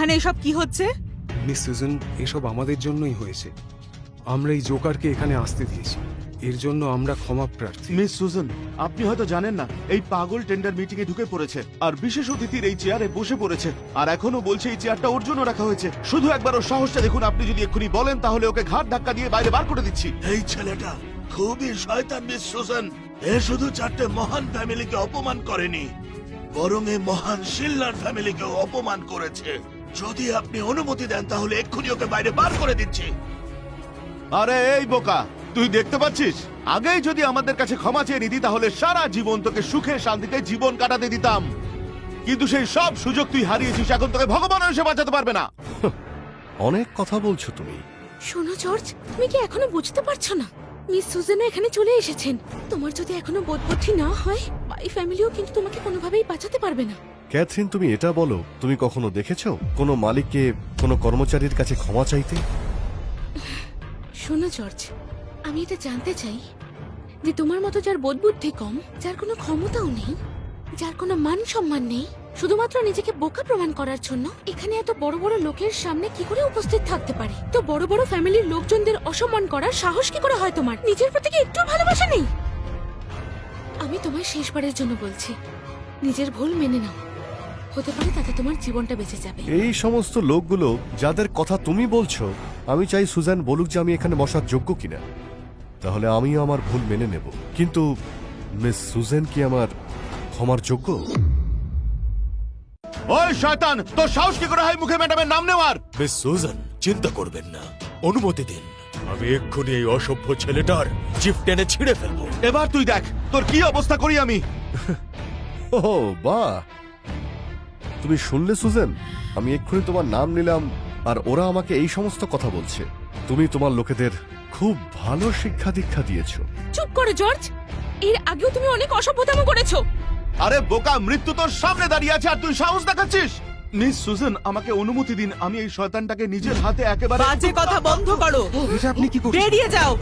এখানে এসব কি হচ্ছে? মিস সুজান, এসব আমাদের জন্যই হয়েছে। আমরা এই জোকারকে এখানে আসতে দিয়েছি, এর জন্য আমরা ক্ষমা প্রার্থী। মিস সুজান, আপনি হয়তো জানেন না এই পাগল টেন্ডার মিটিং এ ঢুকে পড়েছে আর বিশেষ অতিথির এই চেয়ারে বসে পড়েছে আর এখনো বলছে এই চেয়ারটা ওর জন্য রাখা হয়েছে। শুধু একবার ওর সাহসটা দেখুন, আপনি যদি এক্ষুনি বলেন তাহলে ওকে ঘাট ধাক্কা দিয়ে বাইরে বার করে দিচ্ছি। এই ছেলেটা খুবই শয়তান মিস সুজান। এ শুধু 4টে মহান ফ্যামিলিকে অপমান করেনি, বরং এই মহান শিল্লার ফ্যামিলিকেও অপমান করেছে। যদি আপনি অনুমতি দেন তাহলে এক্ষুনি ওকে বাইরে বার করে দিচ্ছি। আরে এই বোকা, তুই দেখতে পাচ্ছিস, আগেই যদি আমাদের কাছে ক্ষমা চেয়ে নিতি তাহলে সারা জীবন তোকে সুখে শান্তিতে জীবন কাটাতে দিতাম, কিন্তু সেই সব সুযোগ তুই হারিয়েছিস। এখন তোকে ভগবান এসে বাঁচাতে পারবে না। অনেক কথা বলছো তুমি। শোনো জর্জ, তুমি কি এখনো বুঝতে পারছো না? মিস সুজানা এখানে চলে এসেছেন। তোমার যদি এখনো বোধবুদ্ধি না হয়, বাই ফ্যামিলিও কিন্তু তোমাকে কোনোভাবেই বাঁচাতে পারবে না। ক্যাথরিন, তুমি এটা বলো, তুমি কখনো দেখেছো কোনো মালিককে কোনো কর্মচারীর কাছে ক্ষমা চাইতে? শোনো জর্জ, আমি এটা জানতে চাই যে তোমার মতো যার বোধবুদ্ধি কম, যার কোনো ক্ষমতাও নেই, যার কোনো মান সম্মান নেই, শুধুমাত্র নিজেকে বোকা প্রমাণ করার জন্য এখানে এত বড় বড় লোকের সামনে কি করে উপস্থিত থাকতে পারে? তো বড় বড় ফ্যামিলির লোকজনদের অসম্মান করার সাহস কি করে হয় তোমার? নিজের প্রতি কি একটু ভালোবাসা নেই? আমি তোমায় শেষবারের জন্য বলছি, নিজের ভুল মেনে নাও। হতে পারে তাতে তোমার জীবনটা বেঁচে যাবে। এই সমস্ত লোকগুলো যাদের কথা তুমি বলছো, আমি চাই সুজান বলুক যে আমি এখানে বসার যোগ্য কিনা, তাহলে আমিও আমার ভুল মেনে নেব। কিন্তু মিস সুজান কি আমার ক্ষমার যোগ্য? ওই শয়তান, তোর সাহস কি করে হয় মুখে ম্যাডামের নাম নেওয়ার? মিস সুজান, চিন্তা করবেন না, অনুমতি দিন। আমি এক্ষুনি এই অসভ্য ছেলেটার জিপ টেনে ছিঁড়ে ফেলবো। এবার তুই দেখ তোর কি অবস্থা করি আমি। ও বাহ, তুমি শুনলে সুজান? আমি এক্ষুনি তোমার নাম নিলাম আর ওরা আমাকে এই সমস্ত কথা বলছে। তুমি তোমার লোকেদের খুব ভালো শিক্ষা দীক্ষা দিয়েছো। চুপ করো জর্জ, এর আগেও তুমি অনেক অসভ্যতাম করেছো। আরে বোকা, মৃত্যু তোর সামনে দাঁড়িয়ে আছে আর তুই সাহস দেখাচ্ছিস? মিস সুজান, আমাকে অনুমতি দিন, আমি এই শয়তানটাকে নিজের হাতে একেবারে। বাজে কথা বন্ধ করো, এটা আপনি কি করছেন? বেরিয়ে যাও।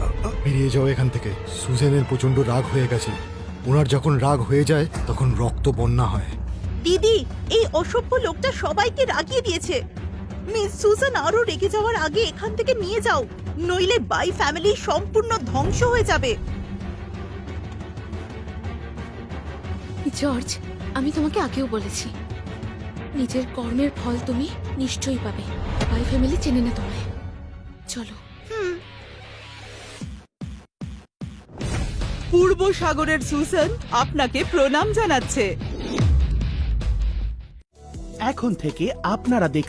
বেরিয়ে যাও এখান থেকে। সুজেনের প্রচন্ড রাগ হয়ে গেছে। ওনার যখন রাগ হয়ে যায় তখন রক্ত বন্যা হয়। দিদি, এই অসভ্য লোকটা সবাইকে রাগিয়ে দিয়েছে। মিস সুজান আরো রেগে যাওয়ার আগে এখান থেকে নিয়ে যাও, নইলে বাই ফ্যামিলি সম্পূর্ণ ধ্বংস হয়ে যাবে। জর্জ, আমি তোমাকে আগেও বলেছি, নিজের কর্মের ফল তুমি নিশ্চয়ই পাবে। বাই ফ্যামিলি চেনে না তোমায়। চলো। পূর্ব সাগরের সুসান আপনাকে প্রণাম জানাচ্ছে। এখন থেকে আপনারা দেখতে